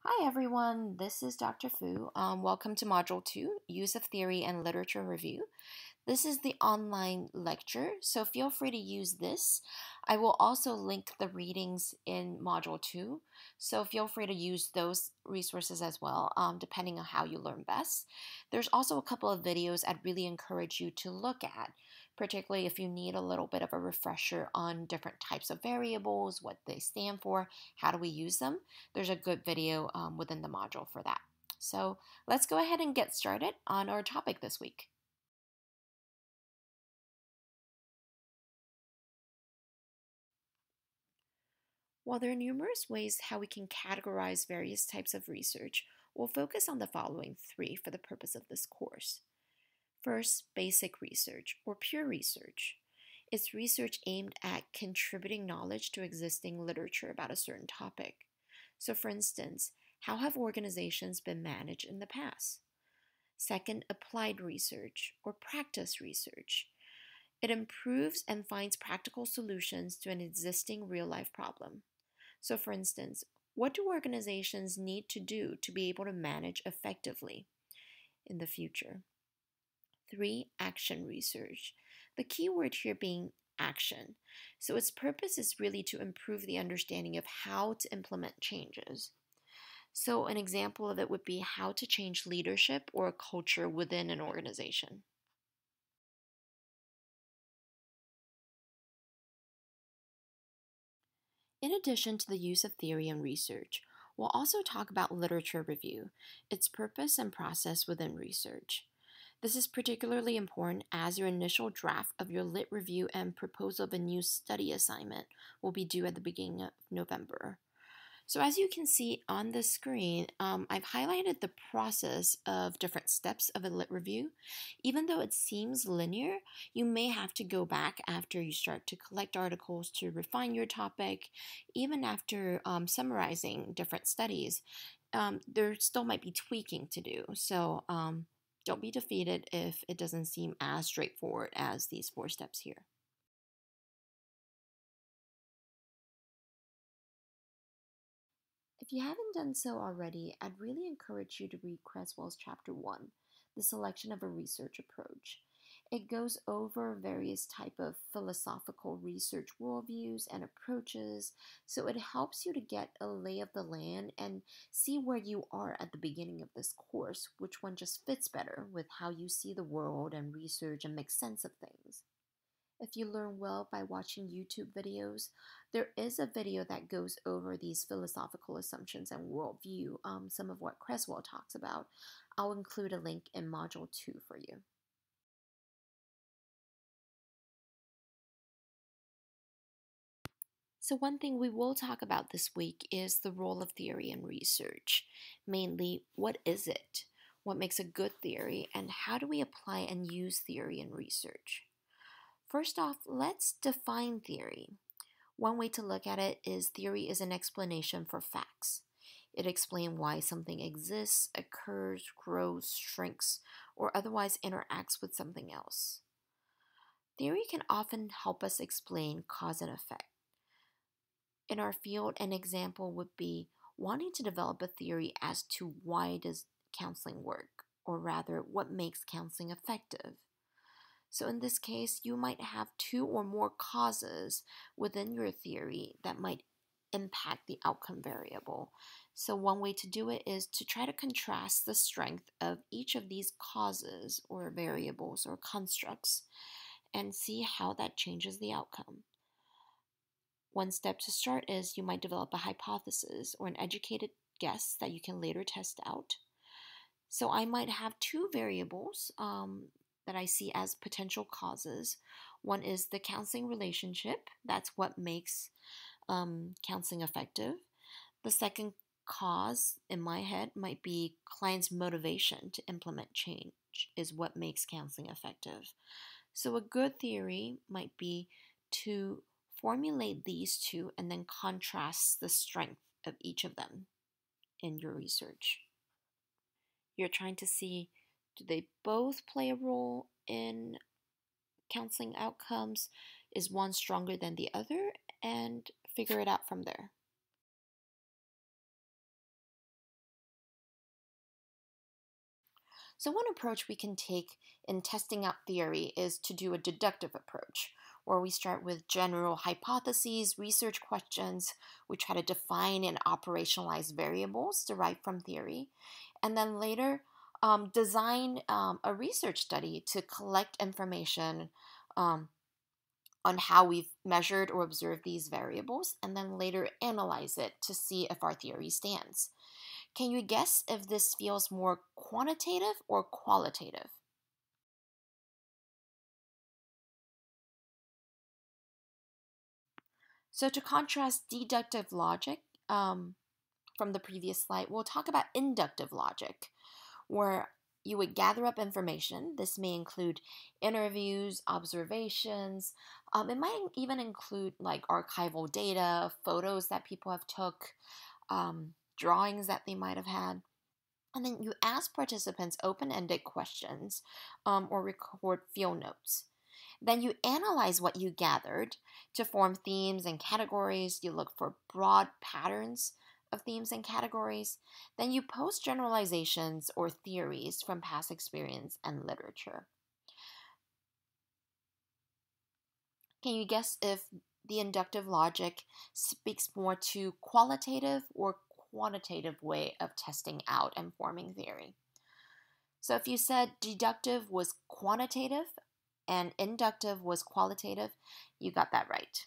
Hi everyone, this is Dr. Fu. Welcome to Module 2, Use of Theory and Literature Review. This is the online lecture, so feel free to use this. I will also link the readings in Module 2, so feel free to use those resources as well, depending on how you learn best. There's also a couple of videos I'd really encourage you to look at, particularly if you need a little bit of a refresher on different types of variables, what they stand for, how do we use them. There's a good video within the module for that. So let's go ahead and get started on our topic this week. While there are numerous ways how we can categorize various types of research, we'll focus on the following three for the purpose of this course. First, basic research, or pure research. It's research aimed at contributing knowledge to existing literature about a certain topic. So, for instance, how have organizations been managed in the past? Second, applied research, or practice research. It improves and finds practical solutions to an existing real life problem. So, for instance, what do organizations need to do to be able to manage effectively in the future? Three, action research. The key word here being action. So, its purpose is really to improve the understanding of how to implement changes. So, an example of it would be how to change leadership or a culture within an organization. In addition to the use of theory and research, we'll also talk about literature review, its purpose and process within research. This is particularly important as your initial draft of your lit review and proposal of a new study assignment will be due at the beginning of November. So as you can see on the screen, I've highlighted the process of different steps of a lit review. Even though it seems linear, you may have to go back after you start to collect articles to refine your topic. Even after summarizing different studies, there still might be tweaking to do. So don't be defeated if it doesn't seem as straightforward as these four steps here. If you haven't done so already, I'd really encourage you to read Creswell's Chapter 1, The Selection of a Research Approach. It goes over various type of philosophical research worldviews and approaches, so it helps you to get a lay of the land and see where you are at the beginning of this course, which one just fits better with how you see the world and research and make sense of things. If you learn well by watching YouTube videos, there is a video that goes over these philosophical assumptions and worldview, some of what Creswell talks about. I'll include a link in Module 2 for you. So, one thing we will talk about this week is the role of theory in research. Mainly, what is it? What makes a good theory? And how do we apply and use theory in research? First off, let's define theory. One way to look at it is theory is an explanation for facts. It explains why something exists, occurs, grows, shrinks, or otherwise interacts with something else. Theory can often help us explain cause and effect. In our field, an example would be wanting to develop a theory as to why does counseling work, or rather, what makes counseling effective. So in this case, you might have two or more causes within your theory that might impact the outcome variable. So one way to do it is to try to contrast the strength of each of these causes or variables or constructs and see how that changes the outcome. One step to start is you might develop a hypothesis or an educated guess that you can later test out. So I might have two variables that I see as potential causes. One is the counseling relationship. That's what makes counseling effective. The second cause in my head might be client's motivation to implement change is what makes counseling effective. So a good theory might be to formulate these two and then contrast the strength of each of them in your research. You're trying to see, do they both play a role in counseling outcomes? Is one stronger than the other? And figure it out from there. So, one approach we can take in testing out theory is to do a deductive approach, where we start with general hypotheses, research questions. We try to define and operationalize variables derived from theory, and then later design a research study to collect information um, on how we've measured or observed these variables, and then later analyze it to see if our theory stands. Can you guess if this feels more quantitative or qualitative? So, to contrast deductive logic from the previous slide, we'll talk about inductive logic, where you would gather up information. This may include interviews, observations. It might even include like archival data, photos that people have took, drawings that they might have had. And then you ask participants open ended questions or record field notes. Then you analyze what you gathered to form themes and categories. You look for broad patterns of themes and categories. Then you post generalizations or theories from past experience and literature. Can you guess if the inductive logic speaks more to qualitative or quantitative way of testing out and forming theory? So if you said deductive was quantitative and inductive was qualitative, you got that right.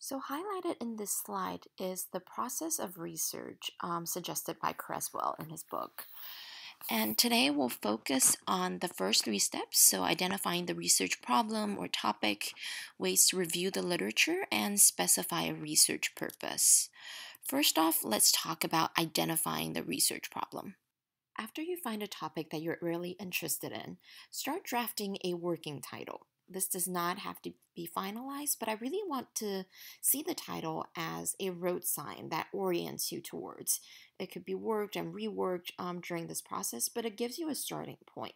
So highlighted in this slide is the process of research suggested by Creswell in his book. And today we'll focus on the first three steps, so identifying the research problem or topic, ways to review the literature, and specify a research purpose. First off, let's talk about identifying the research problem. After you find a topic that you're really interested in, start drafting a working title. This does not have to be finalized, but I really want to see the title as a road sign that orients you towards. It could be worked and reworked during this process, but it gives you a starting point.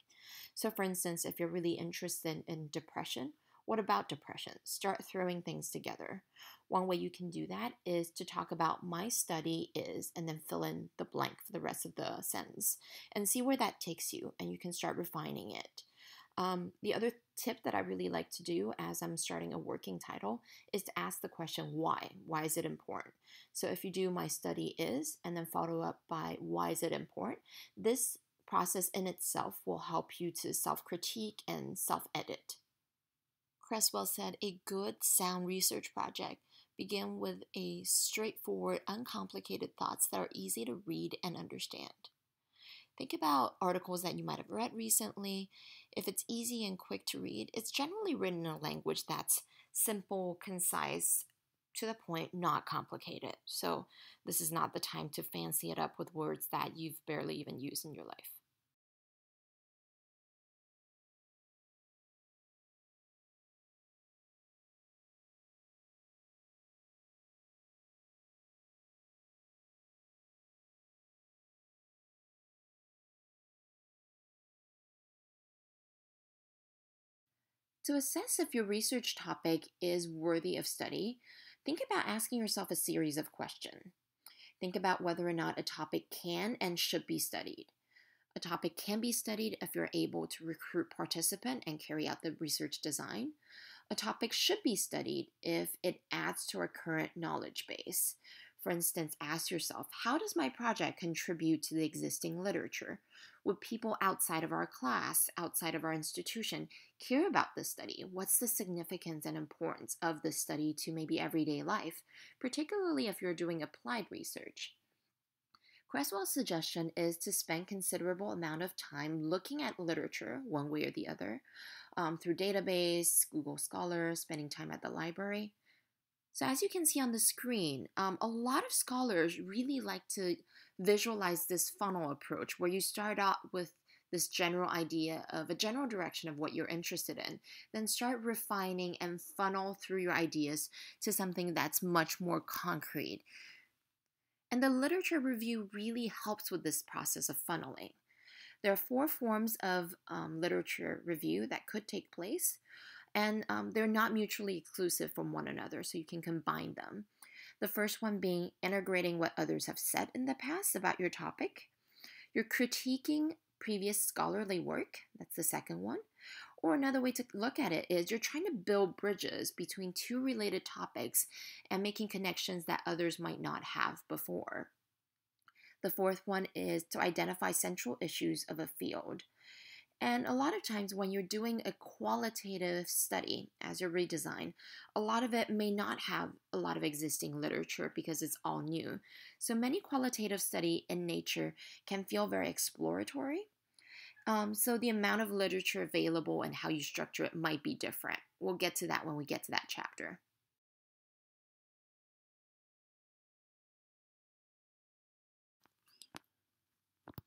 So, for instance, if you're really interested in depression, what about depression? Start throwing things together. One way you can do that is to talk about my study is, and then fill in the blank for the rest of the sentence and see where that takes you, and you can start refining it. The other tip that I really like to do as I'm starting a working title is to ask the question why. Why is it important? So if you do my study is and then follow up by why is it important, this process in itself will help you to self critique and self edit. Creswell said a good, sound research project begin with a straightforward, uncomplicated thoughts that are easy to read and understand. Think about articles that you might have read recently. If it's easy and quick to read, it's generally written in a language that's simple, concise, to the point, not complicated. So, this is not the time to fancy it up with words that you've barely even used in your life. To assess if your research topic is worthy of study, think about asking yourself a series of questions. Think about whether or not a topic can and should be studied. A topic can be studied if you're able to recruit participants and carry out the research design. A topic should be studied if it adds to our current knowledge base. For instance, ask yourself, how does my project contribute to the existing literature? Would people outside of our class, outside of our institution, care about this study? What's the significance and importance of this study to maybe everyday life, particularly if you're doing applied research? Creswell's suggestion is to spend considerable amount of time looking at literature, one way or the other, through database, Google Scholar, spending time at the library. So as you can see on the screen, a lot of scholars really like to visualize this funnel approach where you start out with this general idea of a general direction of what you're interested in, then start refining and funnel through your ideas to something that's much more concrete. And the literature review really helps with this process of funneling. There are 4 forms of literature review that could take place, and they're not mutually exclusive from one another, so you can combine them. The first one being integrating what others have said in the past about your topic. You're critiquing previous scholarly work, that's the second one. Or another way to look at it is you're trying to build bridges between 2 related topics and making connections that others might not have before. The fourth one is to identify central issues of a field. And a lot of times when you're doing a qualitative study as your redesign, a lot of it may not have a lot of existing literature because it's all new. So many qualitative study in nature can feel very exploratory. So the amount of literature available and how you structure it might be different. We'll get to that when we get to that chapter.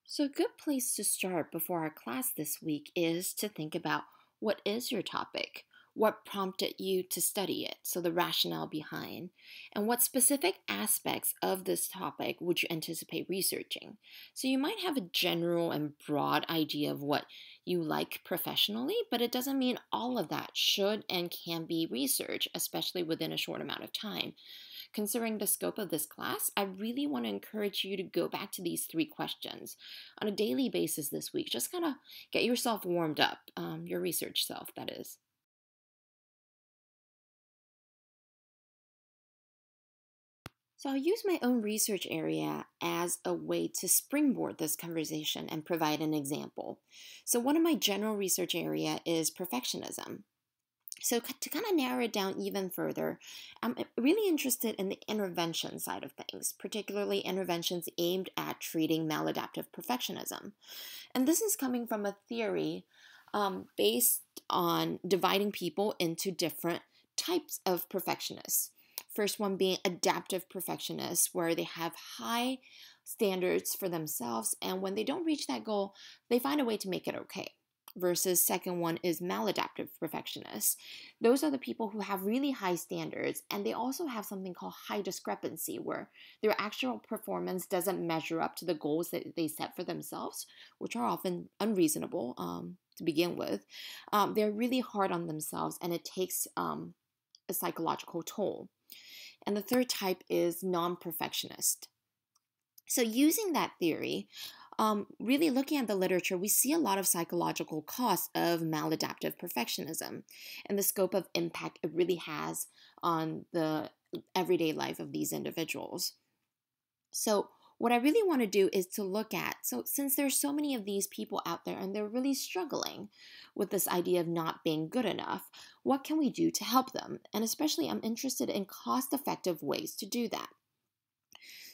So a good place to start before our class this week is to think about what is your topic? What prompted you to study it? So the rationale behind. And what specific aspects of this topic would you anticipate researching? So you might have a general and broad idea of what you like professionally, but it doesn't mean all of that should and can be researched, especially within a short amount of time. Considering the scope of this class, I really want to encourage you to go back to these 3 questions on a daily basis this week. Just kind of get yourself warmed up, your research self, that is. So I'll use my own research area as a way to springboard this conversation and provide an example. So one of my general research area is perfectionism. So to kind of narrow it down even further, I'm really interested in the intervention side of things, particularly interventions aimed at treating maladaptive perfectionism. And this is coming from a theory based on dividing people into different types of perfectionists. First one being adaptive perfectionists, where they have high standards for themselves, and when they don't reach that goal, they find a way to make it okay. Versus second one is maladaptive perfectionists. Those are the people who have really high standards, and they also have something called high discrepancy, where their actual performance doesn't measure up to the goals that they set for themselves, which are often unreasonable to begin with. They're really hard on themselves, and it takes a psychological toll. And the third type is non-perfectionist. So using that theory, really looking at the literature, we see a lot of psychological costs of maladaptive perfectionism and the scope of impact it really has on the everyday life of these individuals. So what I really want to do is to look at, so since there's so many of these people out there and they're really struggling with this idea of not being good enough, what can we do to help them? And especially I'm interested in cost-effective ways to do that.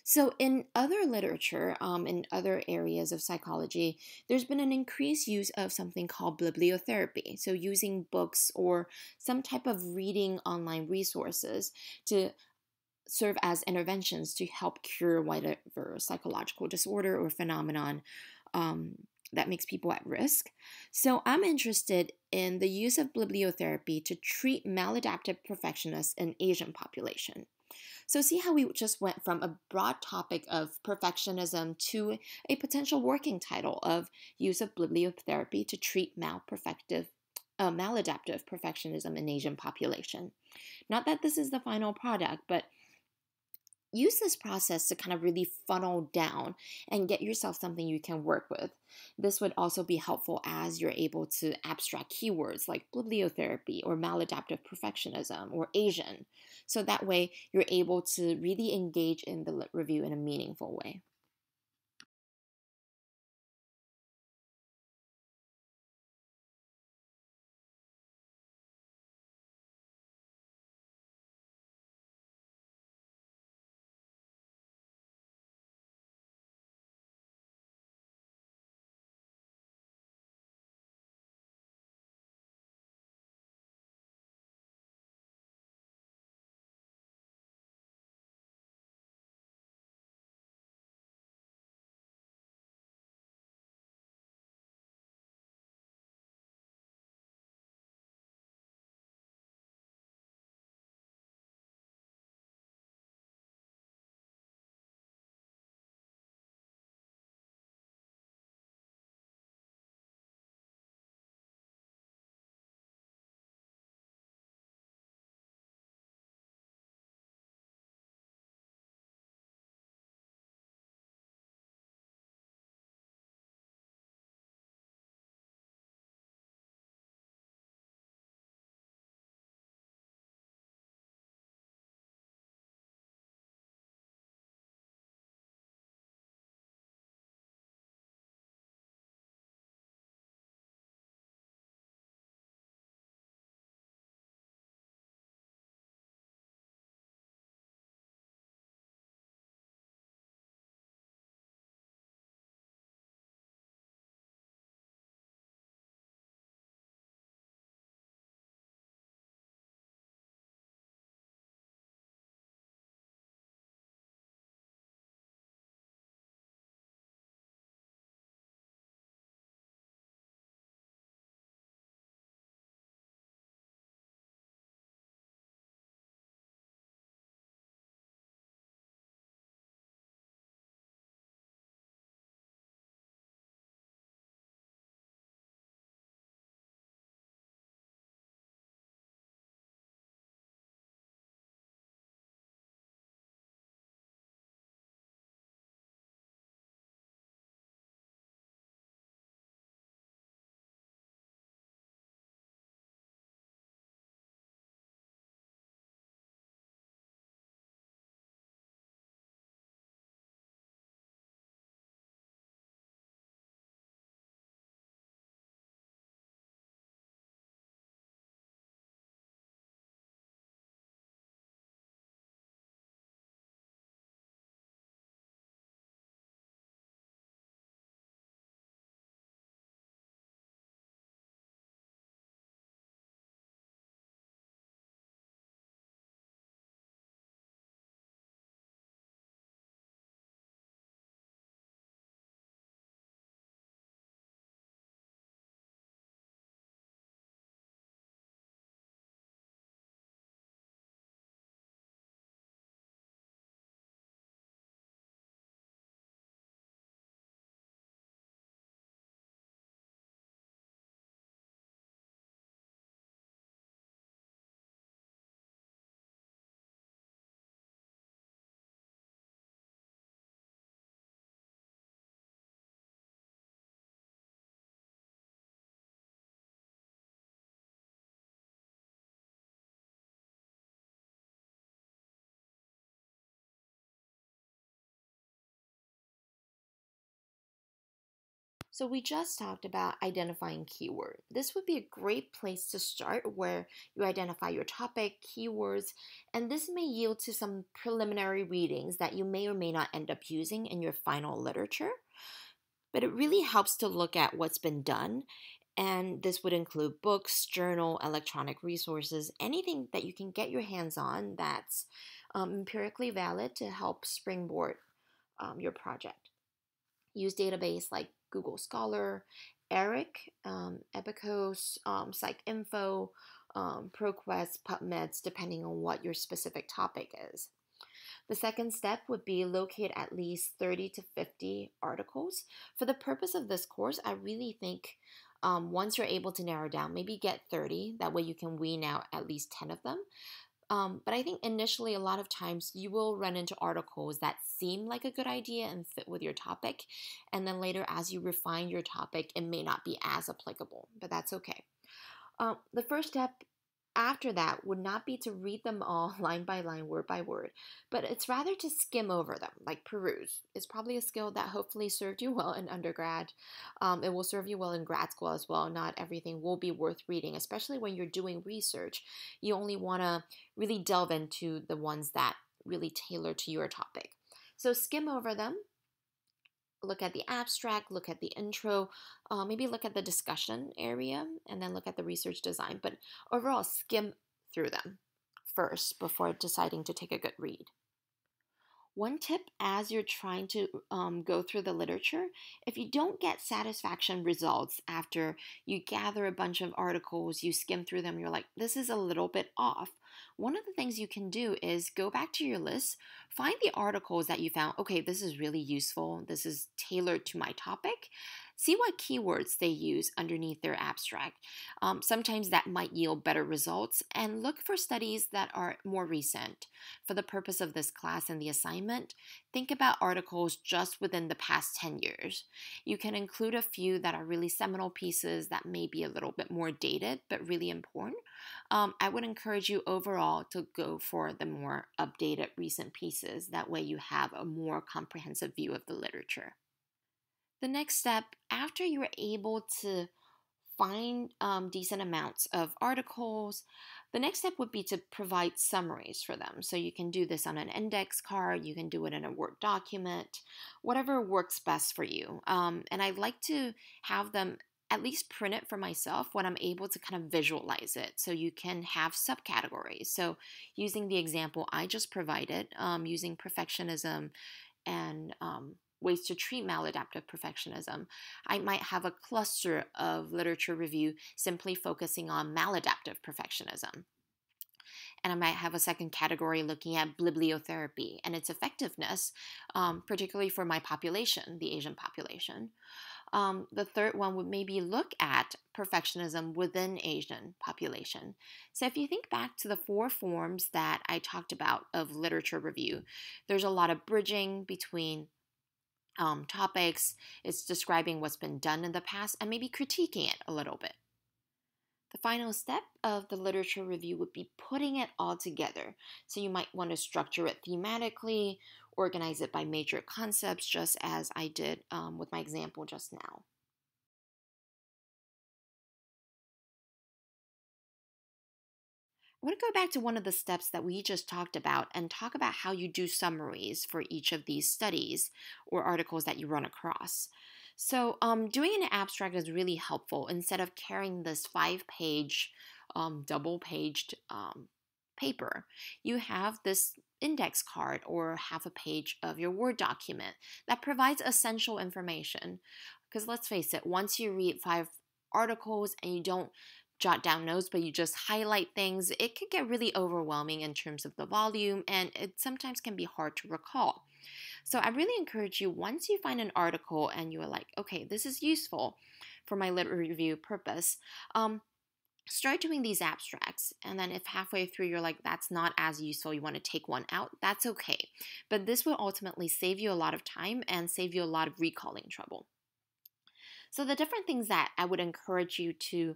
So in other literature, in other areas of psychology, there's been an increased use of something called bibliotherapy. So using books or some type of reading online resources to serve as interventions to help cure whatever psychological disorder or phenomenon that makes people at risk. So I'm interested in the use of bibliotherapy to treat maladaptive perfectionists in Asian population. So see how we just went from a broad topic of perfectionism to a potential working title of use of bibliotherapy to treat maladaptive perfectionism in Asian population. Not that this is the final product, but use this process to kind of really funnel down and get yourself something you can work with. This would also be helpful as you're able to abstract keywords like bibliotherapy or maladaptive perfectionism or Asian. So that way you're able to really engage in the lit review in a meaningful way. So we just talked about identifying keyword. This would be a great place to start where you identify your topic, keywords, and this may yield to some preliminary readings that you may or may not end up using in your final literature. But it really helps to look at what's been done, and this would include books, journal, electronic resources, anything that you can get your hands on that's empirically valid to help springboard your project. Use database like Google Scholar, ERIC, Epicos, PsycInfo, ProQuest, PubMeds, depending on what your specific topic is. The second step would be locate at least 30 to 50 articles. For the purpose of this course, I really think Once you're able to narrow down, maybe get 30. That way you can wean out at least 10 of them. But I think initially, a lot of times you will run into articles that seem like a good idea and fit with your topic. And then later, as you refine your topic, it may not be as applicable, but that's okay. The first step after that would not be to read them all line by line, word by word, but it's rather to skim over them, like peruse. It's probably a skill that hopefully served you well in undergrad. It will serve you well in grad school as well. Not everything will be worth reading, especially when you're doing research. You only want to really delve into the ones that really tailor to your topic. So skim over them, look at the abstract, look at the intro, maybe look at the discussion area, and then look at the research design. But overall, skim through them first before deciding to take a good read. One tip as you're trying to go through the literature, if you don't get satisfaction results after you gather a bunch of articles, you skim through them, you're like, this is a little bit off. One of the things you can do is go back to your list, find the articles that you found, okay, this is really useful, this is tailored to my topic. See what keywords they use underneath their abstract. Sometimes that might yield better results, and look for studies that are more recent. For the purpose of this class and the assignment, think about articles just within the past 10 years. You can include a few that are really seminal pieces that may be a little bit more dated, but really important. I would encourage you overall to go for the more updated recent pieces. That way you have a more comprehensive view of the literature. The next step, after you're able to find decent amounts of articles, the next step would be to provide summaries for them. So you can do this on an index card, you can do it in a Word document, whatever works best for you. And I like to have them at least print it for myself when I'm able to kind of visualize it. So you can have subcategories. So using the example I just provided, using perfectionism and ways to treat maladaptive perfectionism, I might have a cluster of literature review simply focusing on maladaptive perfectionism. And I might have a second category looking at bibliotherapy and its effectiveness, particularly for my population, the Asian population. The third one would maybe look at perfectionism within Asian population. So if you think back to the 4 forms that I talked about of literature review, there's a lot of bridging between topics. It's describing what's been done in the past and maybe critiquing it a little bit. The final step of the literature review would be putting it all together. So you might want to structure it thematically, organize it by major concepts, just as I did with my example just now. I want to go back to one of the steps that we just talked about and talk about how you do summaries for each of these studies or articles that you run across. So, doing an abstract is really helpful instead of carrying this 5-page, double-paged paper. You have this index card or half a page of your Word document that provides essential information. Because let's face it, once you read 5 articles and you don't jot down notes, but you just highlight things, it can get really overwhelming in terms of the volume, and it sometimes can be hard to recall. So I really encourage you, once you find an article and you're like, okay, this is useful for my lit review purpose, start doing these abstracts. And then if halfway through you're like, that's not as useful, you want to take one out, that's okay. But this will ultimately save you a lot of time and save you a lot of recalling trouble. So the different things that I would encourage you to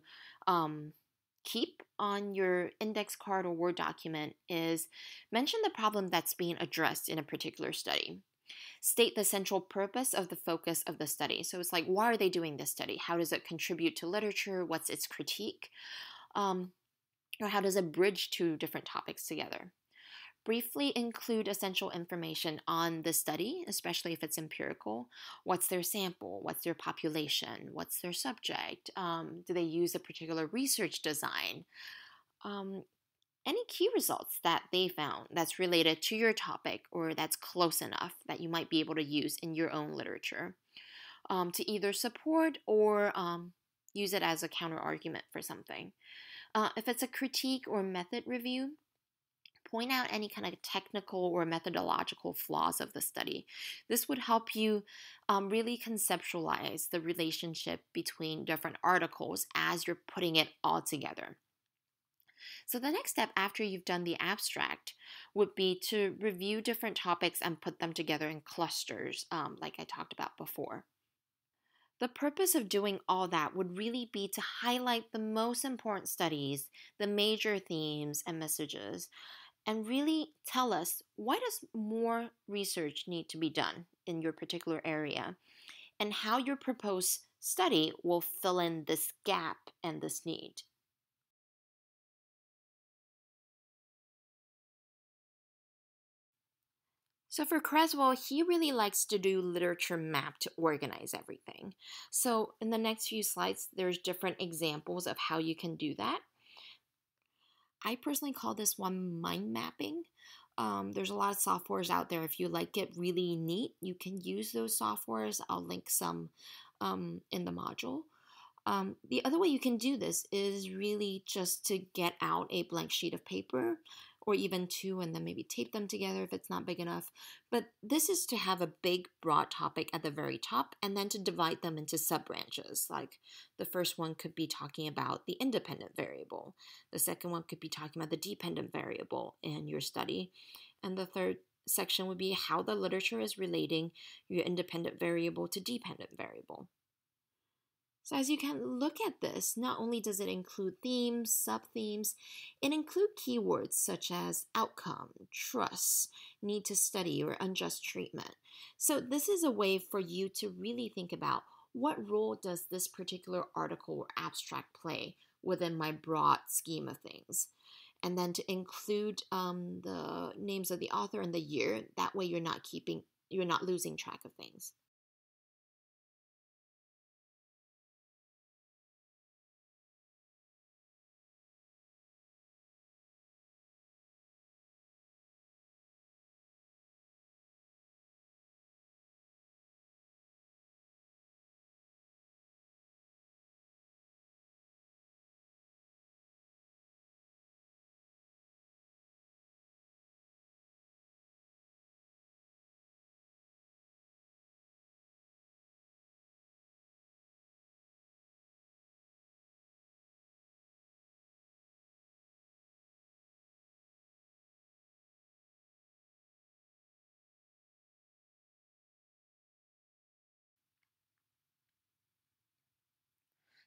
keep on your index card or Word document is mention the problem that's being addressed in a particular study. State the central purpose of the focus of the study. So it's like, why are they doing this study? How does it contribute to literature? What's its critique? Or how does it bridge two different topics together? Briefly include essential information on the study, especially if it's empirical. What's their sample? What's their population? What's their subject? Do they use a particular research design? Any key results that they found that's related to your topic or that's close enough that you might be able to use in your own literature to either support or use it as a counter argument for something. If it's a critique or method review, point out any kind of technical or methodological flaws of the study. This would help you really conceptualize the relationship between different articles as you're putting it all together. So, the next step after you've done the abstract would be to review different topics and put them together in clusters, like I talked about before. The purpose of doing all that would really be to highlight the most important studies, the major themes and messages, and really tell us why does more research need to be done in your particular area and how your proposed study will fill in this gap and this need. So for Creswell, he really likes to do literature map to organize everything. So in the next few slides, there's different examples of how you can do that. I personally call this one mind mapping. There's a lot of softwares out there. If you like it really neat, you can use those softwares. I'll link some in the module. The other way you can do this is really just to get out a blank sheet of paper or even two and then maybe tape them together if it's not big enough. But this is to have a big, broad topic at the very top and then to divide them into sub branches. Like the first one could be talking about the independent variable, the second one could be talking about the dependent variable in your study, and the third section would be how the literature is relating your independent variable to dependent variable. So as you can look at this, not only does it include themes, sub-themes, it includes keywords such as outcome, trust, need to study, or unjust treatment. So this is a way for you to really think about what role does this particular article or abstract play within my broad scheme of things. And then to include the names of the author and the year. That way you're not losing track of things.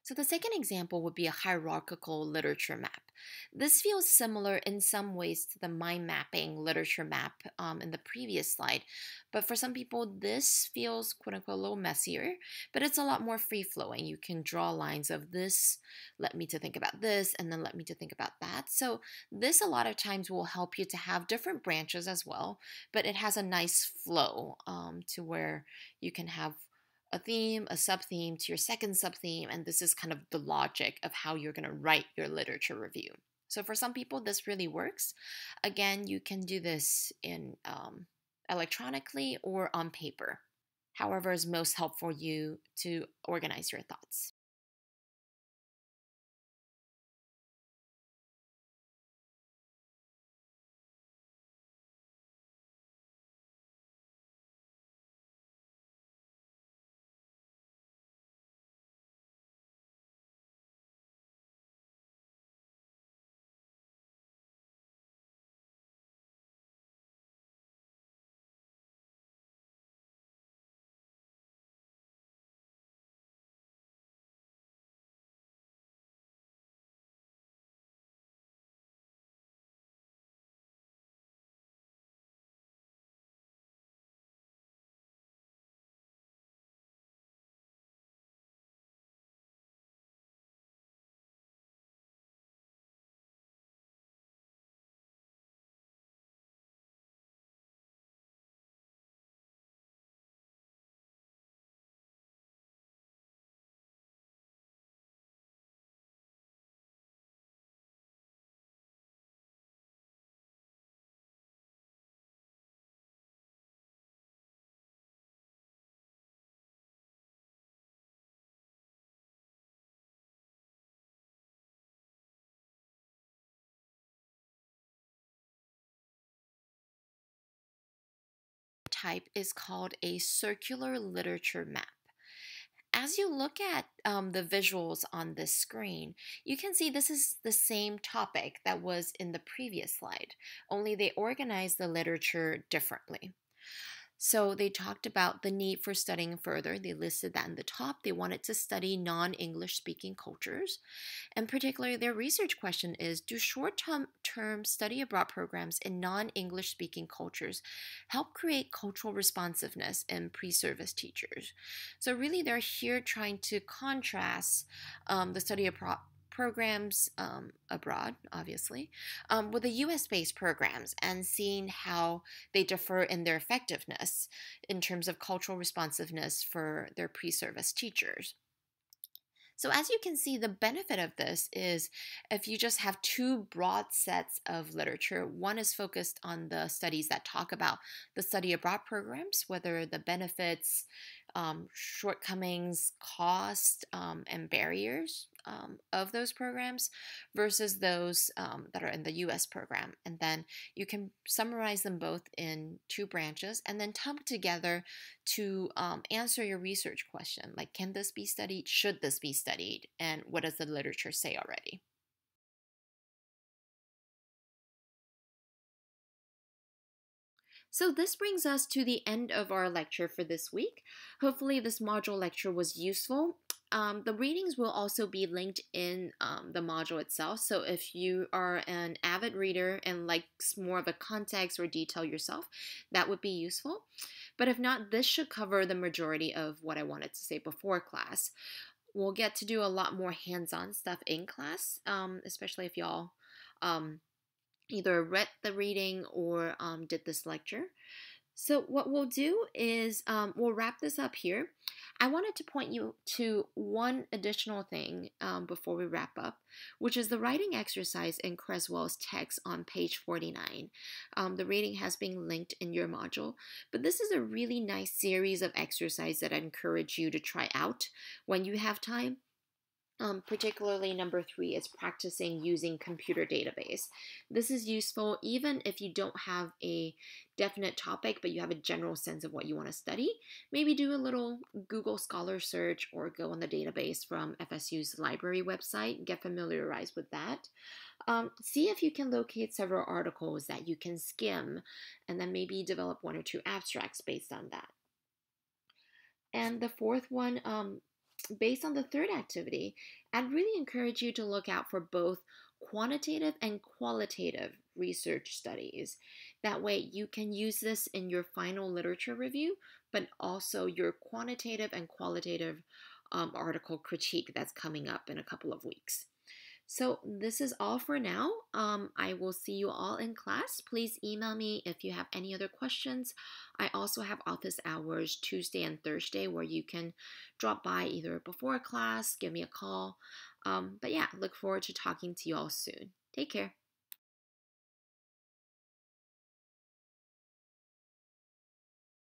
So the second example would be a hierarchical literature map. This feels similar in some ways to the mind mapping literature map in the previous slide, but for some people this feels quote unquote a little messier, but it's a lot more free flowing. You can draw lines of this, let me to think about this, and then let me to think about that. So this a lot of times will help you to have different branches as well, but it has a nice flow to where you can have a theme, a sub theme to your second sub theme, and this is kind of the logic of how you're going to write your literature review. So for some people, this really works. Again, you can do this in electronically or on paper. However, is most helpful for you to organize your thoughts. type is called a circular literature map. As you look at the visuals on this screen, you can see this is the same topic that was in the previous slide, only they organized the literature differently. So they talked about the need for studying further. They listed that in the top. They wanted to study non-English speaking cultures. And particularly their research question is, do short-term study abroad programs in non-English speaking cultures help create cultural responsiveness in pre-service teachers? So really they're here trying to contrast the study abroad programs abroad, obviously, with the US based programs and seeing how they differ in their effectiveness in terms of cultural responsiveness for their pre service teachers. So, as you can see, the benefit of this is if you just have two broad sets of literature, one is focused on the studies that talk about the study abroad programs, whether the benefits, shortcomings, cost, and barriers of those programs versus those that are in the US program. And then you can summarize them both in two branches and then come together to answer your research question like, can this be studied? Should this be studied? And what does the literature say already? So this brings us to the end of our lecture for this week. Hopefully this module lecture was useful. The readings will also be linked in the module itself. So if you are an avid reader and likes more of a context or detail yourself, that would be useful. But if not, this should cover the majority of what I wanted to say before class. We'll get to do a lot more hands-on stuff in class, especially if y'all either read the reading or did this lecture. So what we'll do is we'll wrap this up here. I wanted to point you to one additional thing before we wrap up, which is the writing exercise in Creswell's text on page 49. The reading has been linked in your module, but this is a really nice series of exercises that I encourage you to try out when you have time. Particularly number 3 is practicing using computer database. This is useful even if you don't have a definite topic, but you have a general sense of what you want to study. Maybe do a little Google Scholar search or go on the database from FSU's library website, get familiarized with that. See if you can locate several articles that you can skim and then maybe develop 1 or 2 abstracts based on that. And the fourth one, based on the third activity, I'd really encourage you to look out for both quantitative and qualitative research studies. That way you can use this in your final literature review, but also your quantitative and qualitative article critique that's coming up in a couple of weeks. So this is all for now. I will see you all in class. Please email me if you have any other questions. I also have office hours Tuesday and Thursday where you can drop by either before class, give me a call. But yeah, look forward to talking to you all soon. Take care.